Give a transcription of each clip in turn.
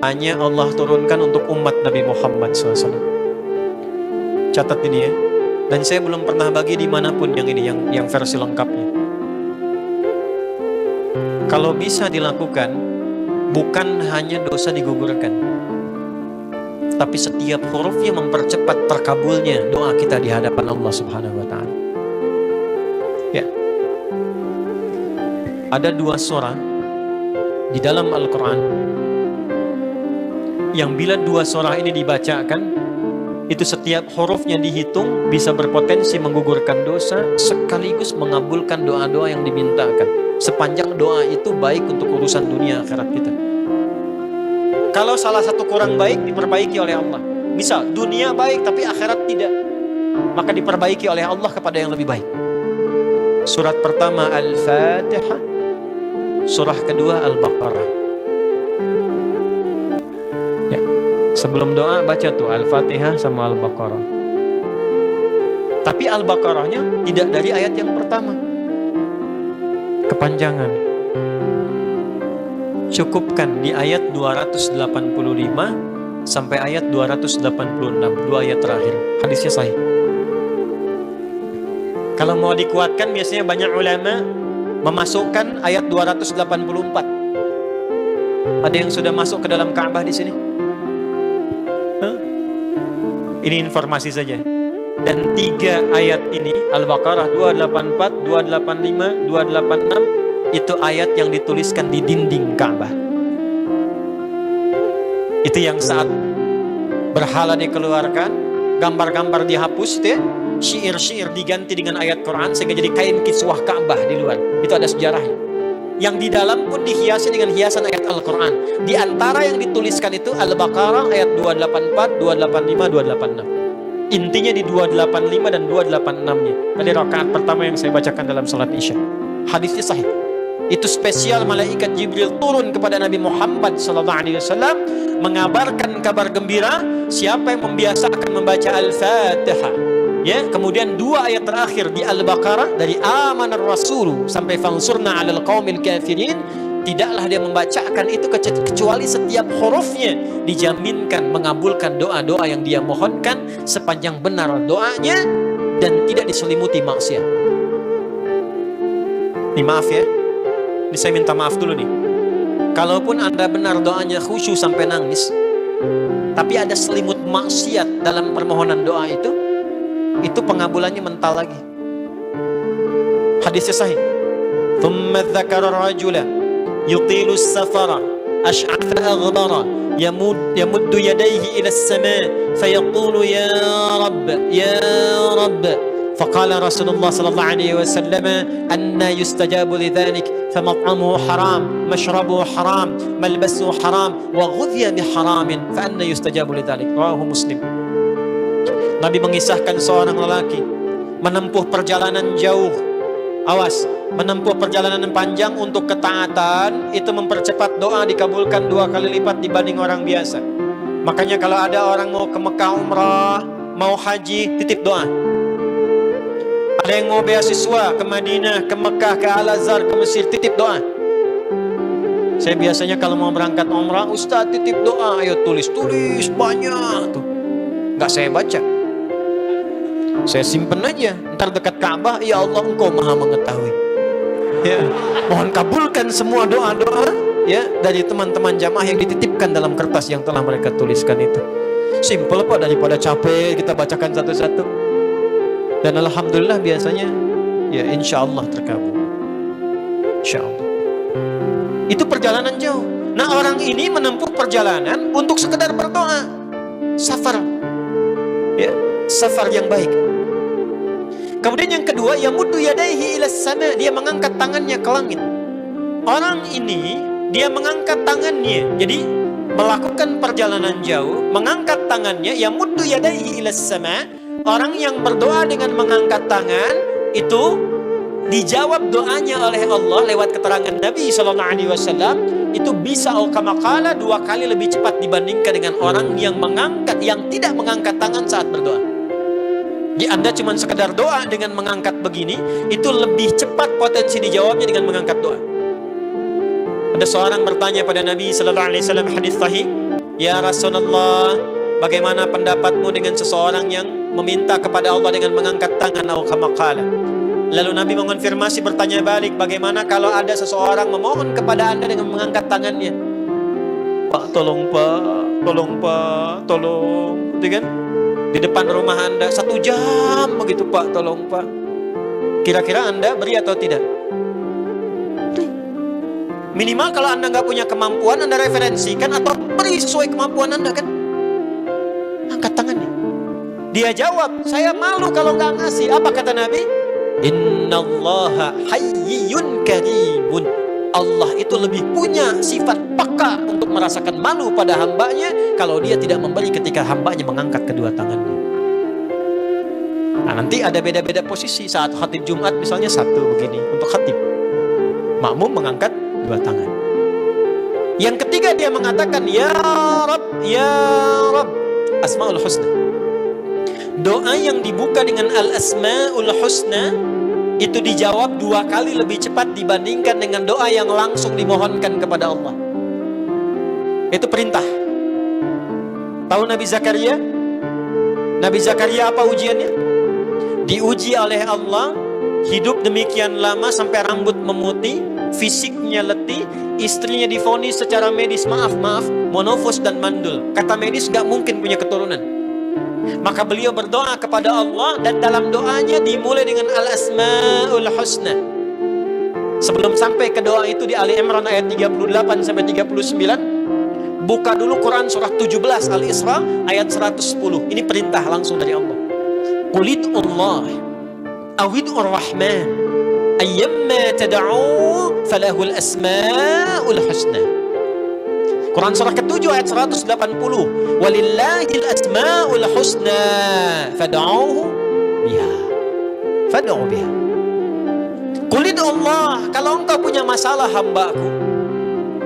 hanya Allah turunkan untuk umat Nabi Muhammad SAW. Catat ini ya. Dan saya belum pernah bagi dimanapun yang ini, yang versi lengkapnya. Kalau bisa dilakukan, bukan hanya dosa digugurkan, tapi setiap hurufnya mempercepat terkabulnya doa kita di hadapan Allah Subhanahu wa Ta'ala. Ya. Ada 2 surah di dalam Al-Quran yang bila 2 surah ini dibacakan, itu setiap hurufnya dihitung bisa berpotensi menggugurkan dosa sekaligus mengabulkan doa-doa yang dimintakan. Sepanjang doa itu baik untuk urusan dunia akhirat kita. Kalau salah satu kurang baik, diperbaiki oleh Allah. Misal dunia baik tapi akhirat tidak, maka diperbaiki oleh Allah kepada yang lebih baik. Surat pertama Al-Fatihah, surah kedua Al-Baqarah. Ya. Sebelum doa baca tuh Al-Fatihah sama Al-Baqarah. Tapi Al-Baqarahnya tidak dari ayat yang pertama, kepanjangan. Cukupkan di ayat 285 sampai ayat 286, 2 ayat terakhir. Hadisnya sahih. Kalau mau dikuatkan, biasanya banyak ulama memasukkan ayat 284. Ada yang sudah masuk ke dalam Ka'bah di sini? Ini informasi saja. Dan 3 ayat ini, Al-Baqarah 284, 285, 286, itu ayat yang dituliskan di dinding Ka'bah. Itu yang saat berhala dikeluarkan, gambar-gambar dihapus, syair-syair diganti dengan ayat Quran sehingga jadi kain kiswah Ka'bah di luar. Itu ada sejarahnya. Yang di dalam pun dihiasi dengan hiasan ayat Al-Quran. Di antara yang dituliskan itu Al-Baqarah ayat 284, 285, 286. Intinya di 285 dan 286-nya. Tadi rakaat pertama yang saya bacakan dalam salat Isya. Hadisnya sahih. Itu spesial malaikat Jibril turun kepada Nabi Muhammad SAW mengabarkan kabar gembira siapa yang membiasakan membaca Al-Fatihah. Ya, kemudian 2 ayat terakhir di Al-Baqarah dari amanar rasulu sampai fansurna 'alal qaumil kafirin, tidaklah dia membacakan itu kecuali setiap hurufnya dijaminkan mengabulkan doa-doa yang dia mohonkan sepanjang benar doanya dan tidak diselimuti maksiat. Ini maaf ya. Ini saya minta maaf dulu nih. Kalaupun Anda benar doanya khusyuk sampai nangis, tapi ada selimut maksiat dalam permohonan doa itu pengabulannya mental lagi. Hadisnya sahih. Thumma dzakara rajula yutilu as-safara ash'atha aghbara yamuddu yadayhi ila as-sama' fayaqulu ya rabb faqala Rasulullah sallallahu alaihi wasallam anna yustajabu lidzalik famat'amuhu haram mashrabuhu haram malbasuhu haram wa ghudhiya biharamin fa anna yustajabu lidzalik. Rawahu Muslim. Nabi mengisahkan seorang lelaki menempuh perjalanan jauh. Awas, menempuh perjalanan panjang untuk ketaatan itu mempercepat doa dikabulkan 2 kali lipat dibanding orang biasa. Makanya kalau ada orang mau ke Mekah umrah, mau haji, titip doa. Ada yang mau beasiswa ke Madinah, ke Mekah, ke Al-Azhar, ke Mesir, titip doa. Saya biasanya kalau mau berangkat umrah, Ustaz titip doa, ayo tulis banyak tuh. Nggak saya baca. Saya simpen aja, ntar dekat Ka'bah, ya Allah Engkau maha mengetahui. Ya, mohon kabulkan semua doa-doa ya dari teman-teman jamaah yang dititipkan dalam kertas yang telah mereka tuliskan itu. Simple Pak, daripada capek kita bacakan satu-satu. Dan alhamdulillah biasanya ya insya Allah terkabul. Insya Allah. Itu perjalanan jauh. Nah orang ini menempuh perjalanan untuk sekedar berdoa. Safar. Ya, safar yang baik. Kemudian yang kedua, yamuddu yadaihi ilas sama, dia mengangkat tangannya ke langit. Orang ini dia mengangkat tangannya, jadi melakukan perjalanan jauh, mengangkat tangannya, yamuddu yadaihi ilas sama. Orang yang berdoa dengan mengangkat tangan itu dijawab doanya oleh Allah lewat keterangan Nabi SAW. Itu bisa al-kamakala 2 kali lebih cepat dibandingkan dengan orang yang tidak mengangkat tangan saat berdoa. Di Anda cuma sekedar doa dengan mengangkat begini, itu lebih cepat potensi dijawabnya dengan mengangkat doa. Ada seorang bertanya pada Nabi sallallahu alaihi wasallam, hadis sahih, Ya Rasulullah, bagaimana pendapatmu dengan seseorang yang meminta kepada Allah dengan mengangkat tangan atau kama qala? Lalu Nabi mengonfirmasi, bertanya balik, bagaimana kalau ada seseorang memohon kepada Anda dengan mengangkat tangannya? Pak, tolong Pak, tolong Pak, tolong, gitu kan? Di depan rumah Anda 1 jam begitu, Pak, tolong Pak. Kira-kira Anda beri atau tidak? Minimal kalau Anda nggak punya kemampuan, Anda referensikan atau beri sesuai kemampuan Anda kan? Angkat tangannya. Dia jawab, saya malu kalau nggak ngasih. Apa kata Nabi? Innallaha hayyun karimun. Allah itu lebih punya sifat peka untuk merasakan malu pada hambanya kalau dia tidak memberi ketika hambanya mengangkat kedua tangannya. Nah, nanti ada beda-beda posisi. Saat khatib Jumat misalnya 1 begini untuk khatib, makmum mengangkat 2 tangan. Yang ketiga dia mengatakan, ya Rabb, ya Rabb, Asmaul Husna. Doa yang dibuka dengan Al-Asmaul Husna itu dijawab 2 kali lebih cepat dibandingkan dengan doa yang langsung dimohonkan kepada Allah. Itu perintah. Tahu Nabi Zakaria? Nabi Zakaria apa ujiannya? Diuji oleh Allah, hidup demikian lama sampai rambut memutih, fisiknya letih, istrinya divonis secara medis, maaf, monofos dan mandul. Kata medis gak mungkin punya keturunan. Maka beliau berdoa kepada Allah, dan dalam doanya dimulai dengan Al-Asmaul Husna. Sebelum sampai ke doa itu di Ali Imran ayat 38 sampai 39, buka dulu Quran surah 17 Al-Isra ayat 110. Ini perintah langsung dari Allah. Qulidullah awid'ur rahman ayyamma tad'u falahul asmaul husna. Quran surah ke-7 ayat 180. Walillahil asmaul husna fad'uhu biha. Fad'u biha. Qulidullah, kalau engkau punya masalah hambaku,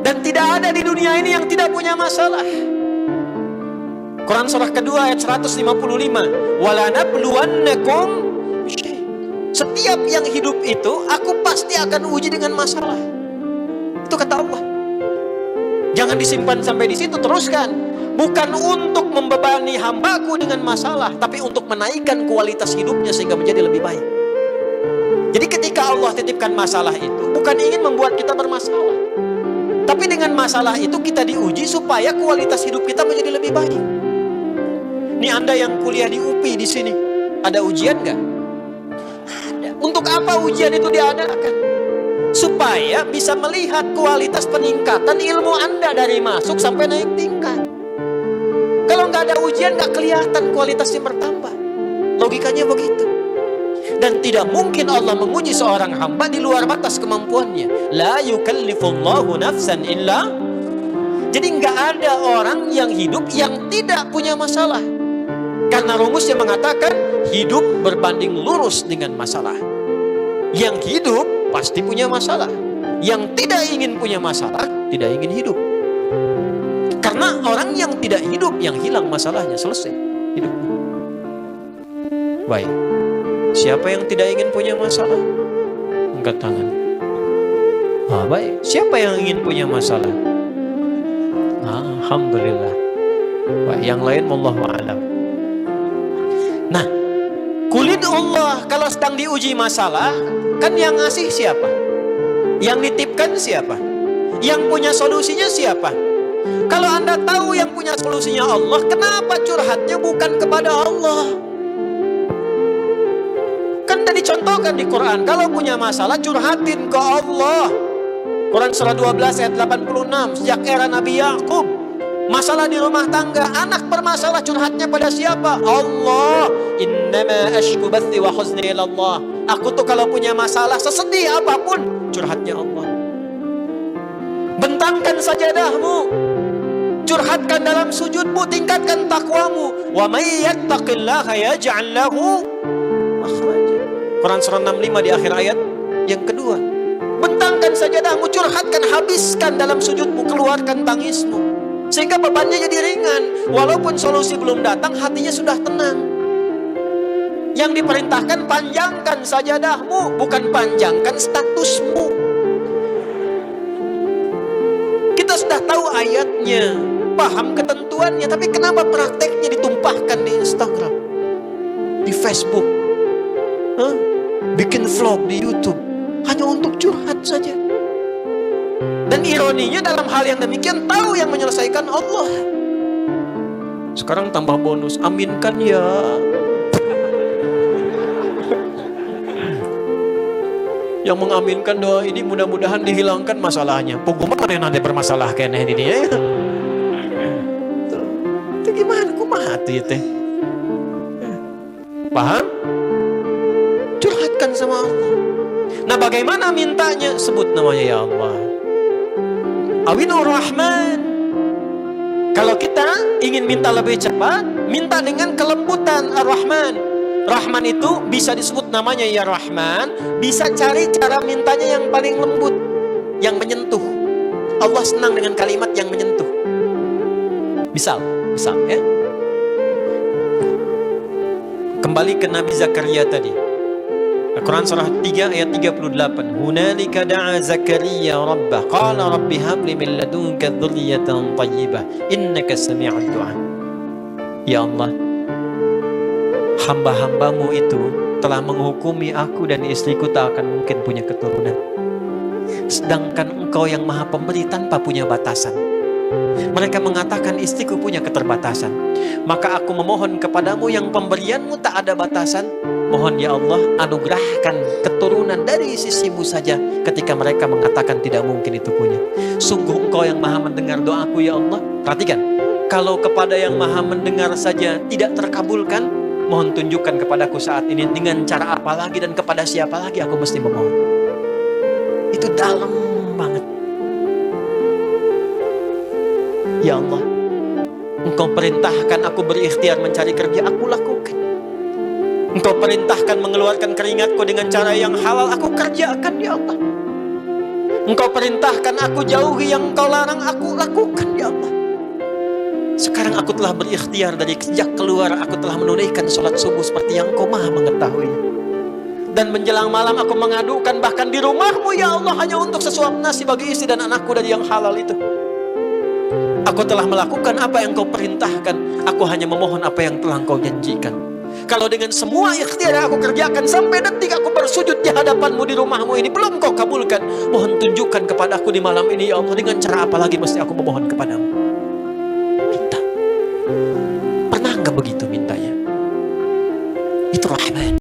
dan tidak ada di dunia ini yang tidak punya masalah. Quran surah kedua ayat 155. Walanabluwannakum, setiap yang hidup itu aku pasti akan uji dengan masalah. Itu kata Allah. Jangan disimpan sampai di situ, teruskan. Bukan untuk membebani hambaku dengan masalah, tapi untuk menaikkan kualitas hidupnya sehingga menjadi lebih baik. Jadi ketika Allah titipkan masalah itu, bukan ingin membuat kita bermasalah, tapi dengan masalah itu kita diuji supaya kualitas hidup kita menjadi lebih baik. Ini Anda yang kuliah di UPI di sini, ada ujian nggak? Ada. Untuk apa ujian itu diadakan? Supaya bisa melihat kualitas peningkatan ilmu Anda dari masuk sampai naik tingkat. Kalau nggak ada ujian, nggak kelihatan kualitasnya bertambah. Logikanya begitu. Dan tidak mungkin Allah menguji seorang hamba di luar batas kemampuannya. La yukallifullahu nafsan illa. Jadi nggak ada orang yang hidup yang tidak punya masalah. Karena rumusnya mengatakan hidup berbanding lurus dengan masalah. Yang hidup pasti punya masalah. Yang tidak ingin punya masalah, tidak ingin hidup. Karena orang yang tidak hidup, yang hilang masalahnya, selesai hidupnya. Baik, siapa yang tidak ingin punya masalah? Angkat tangan. Baik, siapa yang ingin punya masalah? Alhamdulillah. Baik, yang lain wallahu a'lam. Nah, kulit Allah kalau sedang diuji masalah, kan yang ngasih siapa? Yang nitipkan siapa? Yang punya solusinya siapa? Kalau Anda tahu yang punya solusinya Allah, kenapa curhatnya bukan kepada Allah? Kan tadi dicontohkan di Quran, kalau punya masalah curhatin ke Allah. Quran surah 12 ayat 86, sejak era Nabi Yakub, masalah di rumah tangga, anak bermasalah curhatnya pada siapa? Allah. Innama ashku bathi wa huzni ila Allah. Aku tuh kalau punya masalah sesedih apapun, curhatnya Allah. Bentangkan sajadahmu, curhatkan dalam sujudmu, tingkatkan takwamu. Wa may yattaqillaha yaj'al lahu makhraja. Quran surah 65 di akhir ayat yang kedua. Bentangkan sajadahmu, curhatkan, habiskan dalam sujudmu, keluarkan tangismu, sehingga bebannya jadi ringan. Walaupun solusi belum datang, hatinya sudah tenang. Yang diperintahkan panjangkan sajadahmu, bukan panjangkan statusmu. Kita sudah tahu ayatnya. paham ketentuannya, tapi kenapa prakteknya ditumpahkan di Instagram, di Facebook, bikin vlog di YouTube, hanya untuk curhat saja. Dan ironinya dalam hal yang demikian, tahu yang menyelesaikan Allah. Sekarang tambah bonus, aminkan ya. Yang mengaminkan doa ini mudah-mudahan dihilangkan masalahnya. Pokoknya mana yang nanti bermasalah kayaknya ini ya. Itu gimana? Kumaha itu? Paham? Curhatkan sama Allah. Nah, bagaimana mintanya? Sebut namanya ya Allah. Awinur Rahman. Kalau kita ingin minta lebih cepat, minta dengan kelembutan Ar-Rahman. Rahman itu bisa disebut namanya ya Rahman, bisa cari cara mintanya yang paling lembut, yang menyentuh. Allah senang dengan kalimat yang menyentuh. Misal ya. Kembali ke Nabi Zakaria tadi. Al-Quran surah 3 ayat 38. Hunalika da'a Zakaria rabbah qala rabbi habli min ladunka dzurriyyatan thayyibah innaka sami'ud du'a. Ya Allah, hamba-hambamu itu telah menghukumi aku dan istriku tak akan mungkin punya keturunan. Sedangkan engkau yang maha pemberi tanpa punya batasan. Mereka mengatakan istriku punya keterbatasan. Maka aku memohon kepadamu yang pemberianmu tak ada batasan. Mohon ya Allah, anugerahkan keturunan dari sisimu saja ketika mereka mengatakan tidak mungkin itu punya. Sungguh engkau yang maha mendengar doaku ya Allah. Perhatikan, kalau kepada yang maha mendengar saja tidak terkabulkan, mohon tunjukkan kepadaku saat ini dengan cara apa lagi dan kepada siapa lagi aku mesti memohon. Itu dalam banget. Ya Allah, engkau perintahkan aku berikhtiar mencari kerja, aku lakukan. Engkau perintahkan mengeluarkan keringatku dengan cara yang halal, aku kerjakan ya Allah. Engkau perintahkan aku jauhi yang engkau larang, aku lakukan ya Allah. Sekarang aku telah berikhtiar dari sejak keluar, aku telah menunaikan sholat subuh seperti yang engkau maha mengetahui. Dan menjelang malam aku mengadukan bahkan di rumahmu ya Allah hanya untuk sesuap nasi bagi istri dan anakku dari yang halal itu. Aku telah melakukan apa yang engkau perintahkan, aku hanya memohon apa yang telah engkau janjikan. Kalau dengan semua ikhtiar yang aku kerjakan sampai detik aku bersujud di hadapanmu di rumahmu ini belum kau kabulkan, mohon tunjukkan kepadaku di malam ini ya Allah, dengan cara apa lagi mesti aku memohon kepadamu. Minta. Pernah enggak begitu?